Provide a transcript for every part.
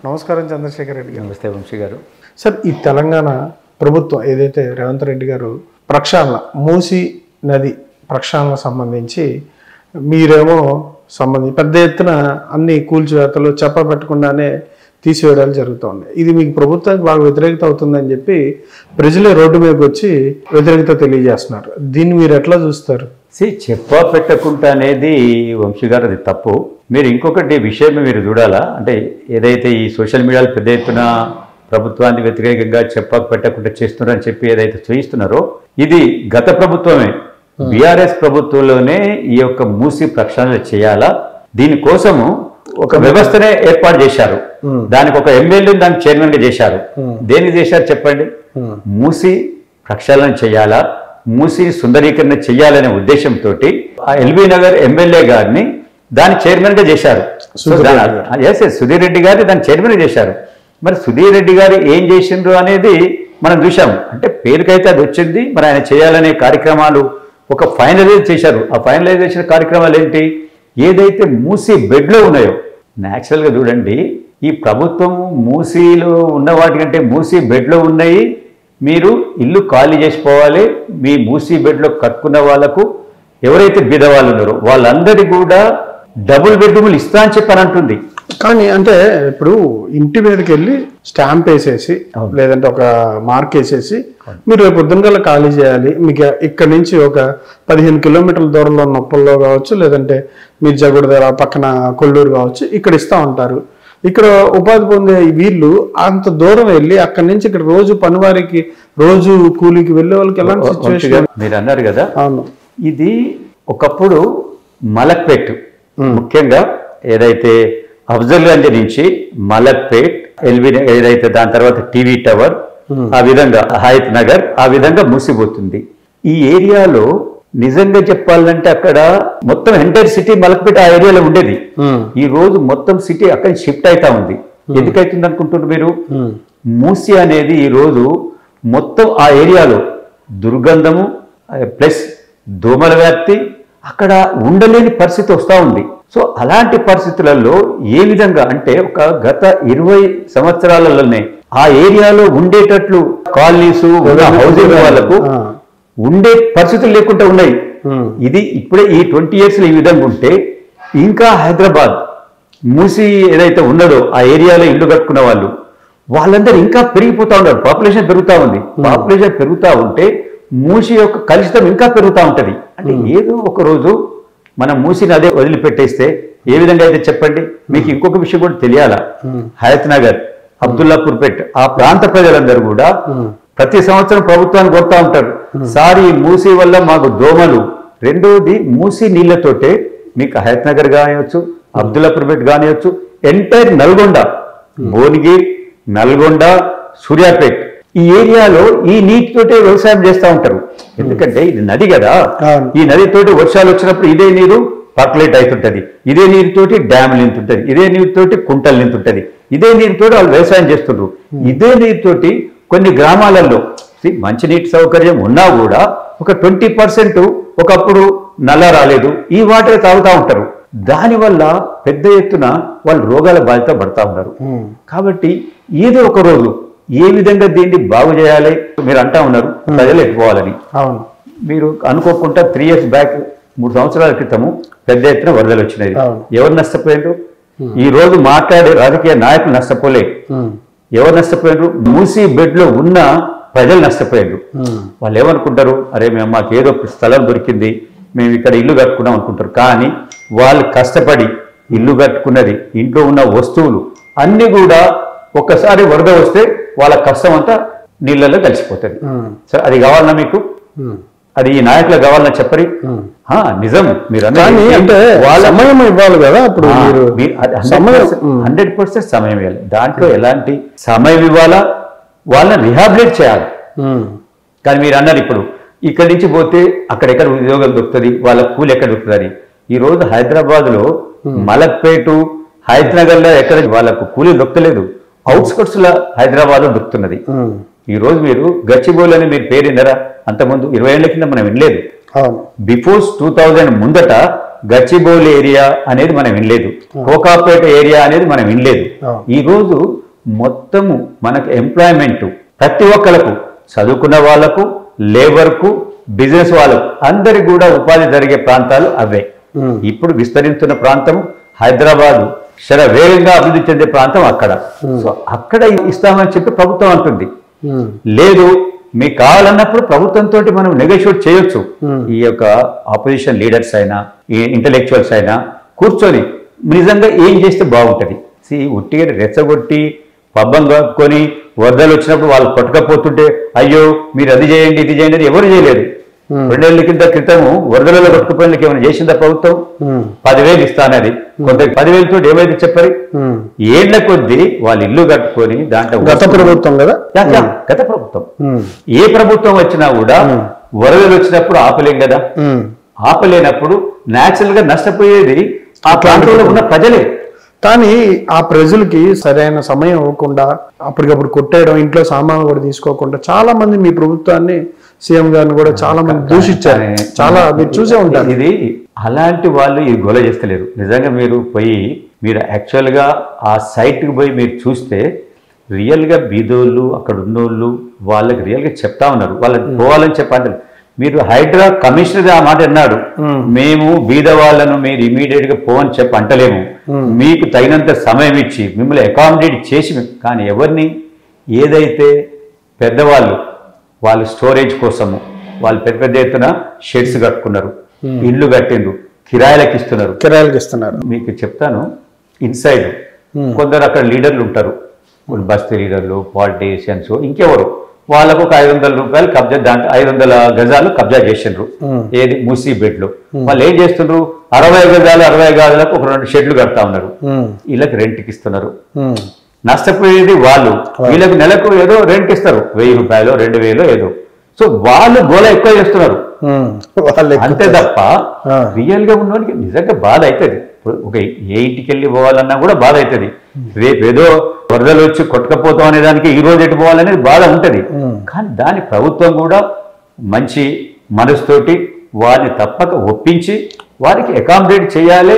నమస్కారం చంద్రశేఖర్ రెడ్డి గారు. నమస్తే వంశీ గారు. సార్, ఈ తెలంగాణ ప్రభుత్వం ఏదైతే రేవంత్ రెడ్డి గారు ప్రక్షాళన మూసీ నది ప్రక్షాళన సంబంధించి మీరేమో పెద్ద ఎత్తున అన్ని కూల్చివేతలు చెప్పబెట్టకుండానే తీసివేయడాలు జరుగుతుంది. ఇది మీకు ప్రభుత్వానికి బాగా వ్యతిరేకత అవుతుందని చెప్పి ప్రజలే రోడ్డు మీదకి వచ్చి వ్యతిరేకత తెలియజేస్తున్నారు. దీన్ని మీరు ఎట్లా చూస్తారు? చెప్పా పెట్టకుండా అనేది వంశీ గారు అది తప్పు. మీరు ఇంకొకటి విషయం మీరు చూడాలా, అంటే ఏదైతే ఈ సోషల్ మీడియాలో పెద్ద ఎత్తున ప్రభుత్వాన్ని వ్యతిరేకంగా చెప్పా పెట్టకుండా చేస్తున్నారని చెప్పి ఏదైతే చూయిస్తున్నారో ఇది గత ప్రభుత్వమే, బీఆర్ఎస్ ప్రభుత్వంలోనే ఈ యొక్క మూసి ప్రక్షాళన చేయాలా, దీనికోసము ఒక వ్యవస్థనే ఏర్పాటు చేశారు. దానికి ఒక ఎమ్మెల్యేని దానికి చైర్మన్ గా చేశారు. దేనికి చేశారు చెప్పండి? మూసి ప్రక్షాళన చేయాలా, మూసి సుందరీకరణ చేయాలనే ఉద్దేశంతో ఆ ఎల్బీ నగర్ ఎమ్మెల్యే గారిని దాని చైర్మన్ గా చేశారు. సుధీర్ రెడ్డి గారిని దాని చైర్మన్ చేశారు. మరి సుధీర్ రెడ్డి గారు ఏం చేసిండ్రు అనేది మనం చూసాము. అంటే పేరుకైతే అది వచ్చింది, మరి ఆయన చేయాలనే కార్యక్రమాలు ఒక ఫైనలైజ్ చేశారు. ఆ ఫైనలైజేషన్ కార్యక్రమాలు ఏంటి? ఏదైతే మూసి బెడ్లో ఉన్నాయో, న్యాచురల్గా చూడండి, ఈ ప్రభుత్వం మూసీలో ఉన్న వాటికంటే మూసి బెడ్లో ఉన్నాయి, మీరు ఇల్లు ఖాళీ చేసిపోవాలి, మీ మూసీ బెడ్లో కట్టుకున్న వాళ్ళకు ఎవరైతే బీదవాళ్ళు ఉన్నారో వాళ్ళందరికీ కూడా డబుల్ బెడ్రూమ్లు ఇస్తా అని చెప్పని అంటుంది. కానీ అంటే ఇప్పుడు ఇంటి మీదకి వెళ్ళి స్టాంప్ వేసేసి లేదంటే ఒక మార్క్ వేసేసి మీరు రేపు పొద్దున్నకల్లా ఖాళీ చేయాలి, మీకు ఇక్కడ నుంచి ఒక 15 కిలోమీటర్ల దూరంలో ఉన్న ఉప్పల్లో కావచ్చు, లేదంటే మీరు జగుడుదల పక్కన కొల్లూరు కావచ్చు, ఇక్కడ ఇస్తూ ఉంటారు. ఇక్కడ ఉపాధి పొందే వీళ్ళు అంత దూరం వెళ్ళి అక్కడి నుంచి ఇక్కడ రోజు పనివారికి రోజు కూలీకి వెళ్ళే వాళ్ళకి ఎలాంటి సిచ్యువేషన్? మీరు అన్నారు కదా, అవును, ఇది ఒకప్పుడు మలక్పేట్, ముఖ్యంగా ఏదైతే అఫ్జల్గంజ్ నుంచి మలక్పేట్, ఎల్బీ ఏదైతే దాని తర్వాత టీవీ టవర్, ఆ విధంగా హయత్ నగర్, ఆ విధంగా మూసిపోతుంది. ఈ ఏరియాలో నిజంగా చెప్పాలంటే అక్కడ మొత్తం ఎంటైర్ సిటీ మలక్పేట ఆ ఏరియాలో ఉండేది. ఈ రోజు మొత్తం సిటీ అక్కడ షిఫ్ట్ అవుతా ఉంది. ఎందుకైతుంది అనుకుంటున్నారు మీరు? మూసి అనేది ఈ రోజు మొత్తం ఆ ఏరియాలో దుర్గంధము ప్లస్ దోమల వ్యాప్తి, అక్కడ ఉండలేని పరిస్థితి వస్తూ ఉంది. సో అలాంటి పరిస్థితులలో ఏ విధంగా అంటే ఒక గత 20 సంవత్సరాలలోనే ఆ ఏరియాలో ఉండేటట్లు కాలనీసు హౌసింగ్ వాళ్ళకు ఉండే పరిస్థితులు లేకుండా ఉన్నాయి. ఇది ఇప్పుడే ఈ 20 years ఈ విధంగా ఉంటే ఇంకా హైదరాబాద్ మూసి ఏదైతే ఉన్నదో ఆ ఏరియాలో ఇల్లు కట్టుకున్న వాళ్ళందరూ ఇంకా పెరిగిపోతా ఉన్నారు. పాపులేషన్ పెరుగుతూ ఉంది. పాపులేషన్ పెరుగుతూ ఉంటే మూసి యొక్క కలుషితం ఇంకా పెరుగుతూ ఉంటది. అంటే ఏదో ఒక రోజు మనం మూసిని అదే వదిలిపెట్టేస్తే ఏ విధంగా అయితే చెప్పండి. మీకు ఇంకొక విషయం కూడా తెలియాలా, హయత్ నగర్, అబ్దుల్లాపూర్ పేట్ ఆ ప్రాంత ప్రజలందరూ కూడా ప్రతి సంవత్సరం ప్రభుత్వాన్ని కొడతా ఉంటారు, సార్ ఈ మూసి వల్ల మాకు దోమలు. రెండోది మూసి నీళ్లతోటే మీకు హయత్ నగర్ కానివచ్చు, అబ్దుల్లాపూర్ పేట్ కానివచ్చు, ఎంటైర్ నల్గొండ, భువనగిరి, నల్గొండ, సూర్యాపేట్ ఈ ఏరియాలో ఈ నీటితోటే వ్యవసాయం చేస్తూ ఉంటారు. ఎందుకంటే ఇది నది కదా, ఈ నదితోటి వర్షాలు వచ్చినప్పుడు ఇదే నీరు పర్కులేట్ అవుతుంటది, ఇదే నీరుతోటి డ్యామ్ నింతుంటది, ఇదే నీరుతోటి కుంటలు నింతుంటది, ఇదే నీరుతోటి వాళ్ళు వ్యవసాయం చేస్తుండ్రు. ఇదే నీరుతోటి కొన్ని గ్రామాలలో మంచినీటి సౌకర్యం ఉన్నా కూడా ఒక 20% ఒకప్పుడు నల్ల రాలేదు, ఈ వాటర్ తాగుతూ ఉంటారు. దానివల్ల పెద్ద ఎత్తున వాళ్ళు రోగాల బాధిత పడతా ఉన్నారు. కాబట్టి ఏదో ఒక రోజు ఏ విధంగా దీన్ని బాగు చేయాలి మీరు అంటా ఉన్నారు, ప్రజలు ఎట్టుకోవాలని. అవును, మీరు అనుకోకుండా 3 years బ్యాక్ 3 సంవత్సరాల క్రితము పెద్ద ఎత్తున వరదలు వచ్చినాయి. ఎవరు నష్టపోయారు? ఈ రోజు మాట్లాడే రాజకీయ నాయకులు నష్టపోలే. ఎవరు నష్టపోయారు? మూసి బెడ్ లో ఉన్న ప్రజలు నష్టపోయారు. వాళ్ళు ఏమనుకుంటారు, అరే మేము మాకు ఏదో స్థలం దొరికింది, మేము ఇక్కడ ఇల్లు కట్టుకున్నాం అనుకుంటారు. కానీ వాళ్ళు కష్టపడి ఇల్లు కట్టుకున్నది, ఇంట్లో ఉన్న వస్తువులు అన్ని కూడా ఒక్కసారి వరద వస్తే వాళ్ళ కష్టం అంతా నీళ్ళలో కలిసిపోతుంది. సో అది కావాలన్నా మీకు? అది ఈ నాయకులకు కావాలన్నా చెప్పరి? నిజం. మీరు అంటే సమయం ఇవ్వాలి కదా, అప్పుడు 100% సమయం ఇవ్వాలి. దాంట్లో ఎలాంటి సమయం ఇవ్వాలా, వాళ్ళని రిహాబిలిట్ చేయాలి. కానీ మీరు అన్నారు ఇప్పుడు ఇక్కడి నుంచి పోతే అక్కడెక్కడ ఉద్యోగం దొరుకుతుంది, వాళ్ళ కూలి ఎక్కడ దొరుకుతుంది. ఈ రోజు హైదరాబాద్ లో మలక్పేట, హైదరాబాద్ లో ఎక్కడ వాళ్ళకు కూలీ దొరకలేదు. అవుట్స్కట్స్ లో హైదరాబాద్ దొరుకుతున్నది. ఈ రోజు మీరు గచ్చిబౌలి అని మీరు పేరు విన్నారా? అంతకుముందు 20 ఏళ్ల కింద మనం వినలేదు. బిఫోర్ 2000 ముందట గచ్చిబౌలి ఏరియా అనేది మనం వినలేదు, కోకాపేట ఏరియా అనేది మనం వినలేదు. ఈ రోజు మొత్తము మనకు ఎంప్లాయ్మెంట్ ప్రతి ఒక్కరికి, చదువుకున్న వాళ్ళకు, లేబర్కు, బిజినెస్ వాళ్ళకు అందరికి కూడా ఉపాధి జరిగే ప్రాంతాలు అవే. ఇప్పుడు విస్తరిస్తున్న ప్రాంతం హైదరాబాద్, వేగంగా అభివృద్ధి చెందే ప్రాంతం అక్కడ. సో అక్కడ ఇస్తామని చెప్పి ప్రభుత్వం అంటుంది. లేదు మీకు కావాలన్నప్పుడు ప్రభుత్వంతో మనం నెగోషియేట్ చేయొచ్చు. ఈ యొక్క ఆపోజిషన్ లీడర్స్ అయినా, ఈ ఇంటలెక్చువల్స్ అయినా కూర్చొని నిజంగా ఏం చేస్తే బాగుంటుంది. ఉట్టిగా రెచ్చగొట్టి పబ్బం కట్టుకొని వరదలు వచ్చినప్పుడు వాళ్ళు కొట్టకపోతుంటే అయ్యో మీరు అది చేయండి ఇది చేయండి అని ఎవరు చేయలేదు. 2 ఏళ్ల క్రితము వరదలలో కొట్టుకుపోయినకి ఏమైనా చేసిందా ప్రభుత్వం? 10,000 ఇస్తానది. కొంత 10,000 తోటి ఏమైతే చెప్పారు? ఏళ్ల కొద్దీ వాళ్ళు ఇల్లు కట్టుకొని దాంట్లో గత ప్రభుత్వం కదా, గత ప్రభుత్వం ఏ ప్రభుత్వం వచ్చినా కూడా వరదలు వచ్చినప్పుడు ఆపలేం కదా. ఆపలేనప్పుడు న్యాచురల్ గా నష్టపోయేది ఆ ప్రాంతంలో ఉన్న ప్రజలే. కానీ ఆ ప్రజలకి సరైన సమయం ఇవ్వకుండా అప్పటికప్పుడు కొట్టేయడం, ఇంట్లో సామాన్లు కూడా తీసుకోకుండా చాలా మంది మీ ప్రభుత్వాన్ని, సీఎం గారిని కూడా చాలా మంది దూషించారు. చాలా మీరు చూసే ఉంటారు. ఇది అలాంటి వాళ్ళు ఈ గొల చేస్తలేరు. నిజంగా మీరు యాక్చువల్గా ఆ సైట్కి పోయి మీరు చూస్తే రియల్గా బీదోళ్ళు అక్కడ ఉన్నోళ్ళు వాళ్ళకి రియల్గా చెప్తా ఉన్నారు. వాళ్ళకి పోవాలని చెప్పండి. మీరు హైడ్రా కమిషనర్ ఆ మాట అన్నాడు, మేము బీద వాళ్ళను మీరు ఇమీడియట్ గా పోవని చెప్పి అంటలేము, మీకు తగినంత సమయం ఇచ్చి మిమ్మల్ని అకామిడేట్ చేసి. కానీ ఎవరిని, ఏదైతే పెద్దవాళ్ళు వాళ్ళు స్టోరేజ్ కోసము వాళ్ళు పెద్ద ఎత్తున షెడ్స్ కట్టుకున్నారు, ఇల్లు కట్టిండ్రు, కిరాయిలకు ఇస్తున్నారు. మీకు చెప్తాను, ఇన్సైడ్ కొందరు అక్కడ లీడర్లు ఉంటారు, బస్తీ లీడర్లు, పాలిటీషియన్స్, ఇంకెవరు, వాళ్ళకు ఒక 500 రూపాయలు కబ్జా, దాంట్లో 500 గజాలు కబ్జా చేసిండ్రు. ఏది మూసీ బెడ్లు. వాళ్ళు ఏం చేస్తుండ్రు, 60 గజాలు 60 గజాలకు ఒక 2 షెడ్లు కడతా ఉన్నారు. వీళ్ళకి రెంట్కి ఇస్తున్నారు. నష్టపోయేది వాళ్ళు. వీళ్ళకి నెలకు ఏదో రెంట్ ఇస్తారు, 1000 రూపాయలు 2000 ఏదో. సో వాళ్ళు గోల ఎక్కువ చేస్తున్నారు అంతే తప్ప రియల్ గా ఉన్నోడికి నిజంగా బాధ అవుతుంది. ఒక ఏ ఇంటికి వెళ్ళి పోవాలన్నా కూడా బాధ అవుతుంది. రేపు ఏదో వరదలు వచ్చి కొట్టకపోతాం అనే దానికి ఈ రోజు ఎటు పోవాలనేది బాధ ఉంటుంది. కానీ దాని ప్రభుత్వం కూడా మంచి మనసుతోటి వారిని తప్పక ఒప్పించి వారికి అకామిడేట్ చేయాలి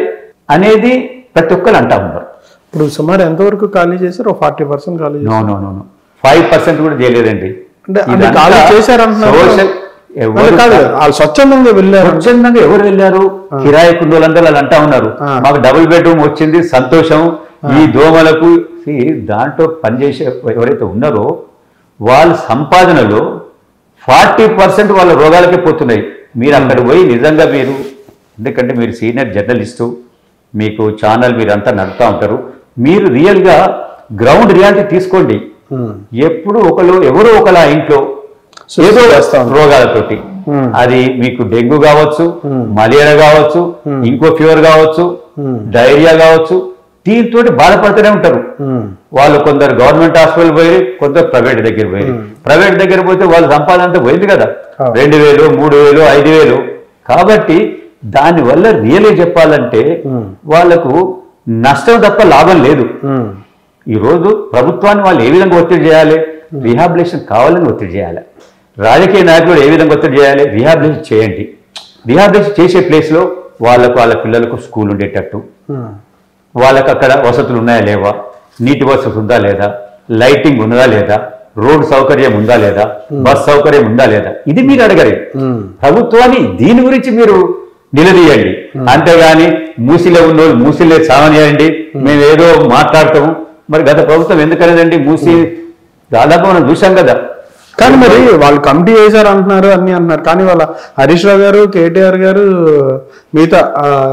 అనేది ప్రతి ఒక్కరు అంటా ఉన్నారు. ఇప్పుడు సుమారు ఎంతవరకు ఖాళీ చేశారు? 40% ఖాళీ చేశారు. నో 5% కూడా చేయలేదండి. అంటే ఖాళీ చేశారంటున్నారు. స్వచ్ఛందంగా వెళ్ళారు. స్వచ్ఛందంగా ఎవరు వెళ్ళారు? కిరాయి కుండోలందరూ వాళ్ళు అంటా ఉన్నారు, మాకు డబుల్ బెడ్రూమ్ వచ్చింది సంతోషం. ఈ దోమలకు దాంట్లో పనిచేసే ఎవరైతే ఉన్నారో వాళ్ళ సంపాదనలో 40% వాళ్ళ రోగాలకే పోతున్నాయి. మీరు అక్కడ పోయి నిజంగా మీరు, ఎందుకంటే మీరు సీనియర్ జర్నలిస్టు, మీకు ఛానల్ మీరు అంతా నడుపుతూ ఉంటారు, మీరు రియల్గా గ్రౌండ్ రియాలిటీ తీసుకోండి. ఎప్పుడు ఎవరో ఒకలా ఇంట్లో ఏదో రోగాలతోటి, అది మీకు డెంగ్యూ కావచ్చు, మలేరియా కావచ్చు, ఇంకో ఫీవర్ కావచ్చు, డైరియా కావచ్చు, దీంతో బాధపడుతూనే ఉంటారు వాళ్ళు. కొందరు గవర్నమెంట్ హాస్పిటల్ పోయి, కొందరు ప్రైవేట్ దగ్గర పోయి. ప్రైవేట్ దగ్గర పోతే వాళ్ళ సంపాదన అంతా పోయింది కదా, 2000, 3000, 5000. కాబట్టి దానివల్ల రియల్గా చెప్పాలంటే వాళ్లకు నష్టం తప్ప లాభం లేదు. ఈరోజు ప్రభుత్వాన్ని వాళ్ళు ఏ విధంగా ఒత్తిడి చేయాలి? రీహాబిలిటేషన్ కావాలని ఒత్తిడి చేయాలి. రాజకీయ నాయకులు ఏ విధంగా ఒత్తిడి చేయాలి? రీహాబిలిటేషన్ చేయండి. రీహాబిలిటేషన్ చేసే ప్లేస్లో వాళ్ళ పిల్లలకు స్కూల్ ఉండేటట్టు, వాళ్ళకి అక్కడ వసతులు ఉన్నాయా లేవా, నీటి వసతి ఉందా లేదా, లైటింగ్ ఉన్నదా లేదా, రోడ్ సౌకర్యం ఉందా లేదా, బస్ సౌకర్యం ఉందా లేదా, ఇది మీరు అడగరు. ప్రభుత్వాన్ని దీని గురించి మీరు నిలదీయండి. అంతేగాని మూసిలో ఉన్నోళ్ళు మూసిలే సామాన్యండి, మేము ఏదో మాట్లాడతాము. మరి గత ప్రభుత్వం ఎందుకనేదండి మూసి దాదాపు మనం చూసాం కదా. కానీ మరి వాళ్ళు కమిటీ వేశారు అంటున్నారు, అన్ని అంటున్నారు. కానీ వాళ్ళ హరీష్ రావు గారు, కేటీఆర్ గారు, మిగతా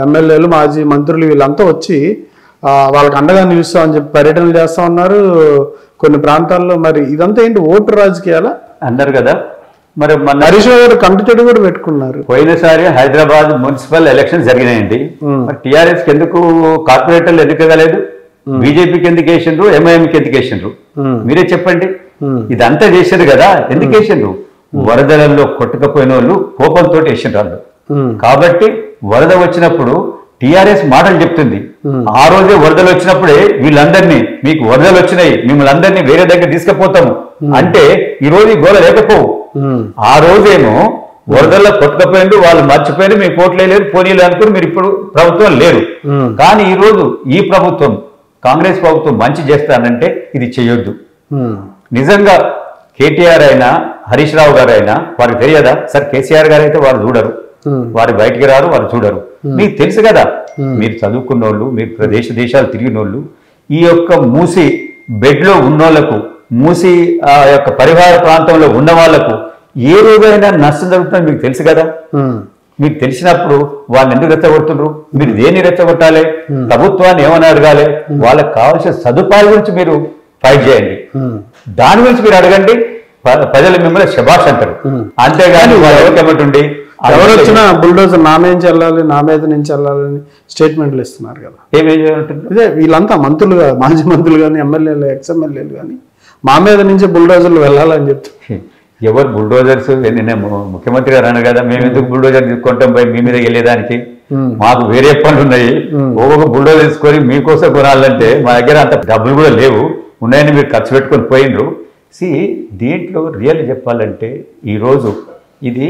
ఎమ్మెల్యేలు, మాజీ మంత్రులు వీళ్ళంతా వచ్చి వాళ్ళకి అండగా నిలుస్తామని చెప్పి పర్యటనలు చేస్తా ఉన్నారు కొన్ని ప్రాంతాల్లో. మరి ఇదంతా ఏంటి, ఓటు రాజకీయాలా అన్నారు కదా. మరి మన హరీష్ రావు గారు కమిటీ చెడు కూడా పెట్టుకున్నారు. పోయినసారి హైదరాబాద్ మున్సిపల్ ఎలక్షన్ జరిగినాయండి. మరి టీఆర్ఎస్కి ఎందుకు కార్పొరేటర్లు ఎందుకు ఇవ్వలేదు? బీజేపీకి ఎందుకు వేసిండ్రు? ఎంఐఎంకి ఎందుకు వేసిండ్రు? మీరే చెప్పండి. ఇదంతా చేశారు కదా, ఎందుకు వేసిండ్రు? వరదలలో కొట్టుకపోయిన వాళ్ళు కోపంతో వేసిండ్రు వాళ్ళు. కాబట్టి వరద వచ్చినప్పుడు టిఆర్ఎస్ మాటలు చెప్తుంది. ఆ రోజే వరదలు వచ్చినప్పుడే వీళ్ళందరినీ మీకు వరదలు వచ్చినాయి, మిమ్మల్ని అందరినీ వేరే దగ్గర తీసుకుపోతాము అంటే ఈ రోజు ఈ గోల లేకపోవు. ఆ రోజేమో వరదల్లో కొట్టుకపోయిండు, వాళ్ళు మర్చిపోయింది, మీకు ఓట్లే లేదు పోనీలు అనుకుని మీరు ఇప్పుడు ప్రభుత్వం లేరు. కానీ ఈ రోజు ఈ ప్రభుత్వం కాంగ్రెస్ ప్రభుత్వం మంచి చేస్తానంటే ఇది చేయొద్దు. నిజంగా కేటీఆర్ అయినా హరీష్ రావు గారు అయినా వారికి తెలియదా సార్? కేసీఆర్ గారు అయితే వారు చూడరు, వారు బయటికి రారు, వారు చూడరు. మీకు తెలుసు కదా, మీరు చదువుకున్నోళ్ళు, మీరు దేశాలు తిరిగినోళ్ళు, ఈ యొక్క మూసి బెడ్లో ఉన్నోళ్లకు, మూసి ఆ యొక్క పరివార ప్రాంతంలో ఉన్న వాళ్లకు ఏ రోజైనా నష్టం జరుగుతుందని మీకు తెలుసు కదా. మీకు తెలిసినప్పుడు వాళ్ళని ఎందుకు రెచ్చగొడుతున్నారు? మీరు దేన్ని రెచ్చగొట్టాలి? ప్రభుత్వాన్ని ఏమని అడగాలి? వాళ్ళకి కావాల్సిన సదుపాయాల గురించి మీరు ఫైట్ చేయండి, దాని గురించి మీరు అడగండి. ప్రజలు మిమ్మల్ని శభాష్ అంటారు, అంతేగాని వాళ్ళు ఎవరికేమంటుండి ఎవరు వచ్చినా బుల్డోజర్ నా మీద నుంచి వెళ్ళాలి, నా మీద నుంచి వెళ్ళాలని స్టేట్మెంట్లు ఇస్తున్నారు కదా. ఏమేం చేయాలంటుంది? ఇదే వీళ్ళంతా మంత్రులు, మాజీ మంత్రులు కానీ, ఎమ్మెల్యేలు, ఎక్స్ఎమ్మెల్యేలు కానీ మా మీద నుంచి బుల్డోజర్లు వెళ్ళాలని చెప్తారు. ఎవరు బుల్డోజర్స్? నేను ముఖ్యమంత్రి గారు అన్నారు కదా, మేము ఎందుకు బుల్డోజర్ తీసుకుంటాం పోయి మీ మీద వెళ్ళేదానికి, మాకు వేరే పనులు ఉన్నాయి. ఒక్కొక్క బుల్డోజర్ తీసుకొని మీకోసం కొనాలంటే మా దగ్గర అంత డబ్బులు కూడా లేవు, ఉన్నాయని మీరు ఖర్చు పెట్టుకొని పోయినరు. దీంట్లో రియల్ చెప్పాలంటే ఈరోజు ఇది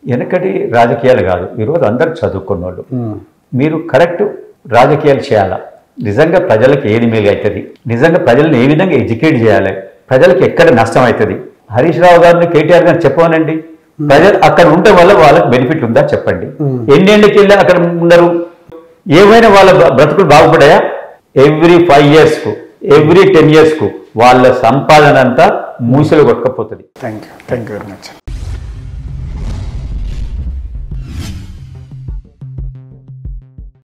వెనకటి రాజకీయాలు కాదు, ఈరోజు అందరు చదువుకున్న వాళ్ళు. మీరు కరెక్ట్ రాజకీయాలు చేయాలా, నిజంగా ప్రజలకు ఏది మేలు అవుతుంది, నిజంగా ప్రజలను ఏ విధంగా ఎడ్యుకేట్ చేయాలి, ప్రజలకు ఎక్కడ నష్టం అవుతుంది. హరీష్ రావు గారిని, కేటీఆర్ గారిని చెప్పమనండి. ప్రజలు అక్కడ ఉండటం వల్ల వాళ్ళకి బెనిఫిట్ ఉందా చెప్పండి. ఎన్నేళ్ళకి వెళ్ళి అక్కడ ఉండరు, ఏమైనా వాళ్ళ బ్రతుకులు బాగుపడాయా? ఎవ్రీ 5 years కు, ఎవ్రీ 10 years కు వాళ్ళ సంపాదన అంతా మూసలు కొట్టుకపోతుంది. Thank you very much.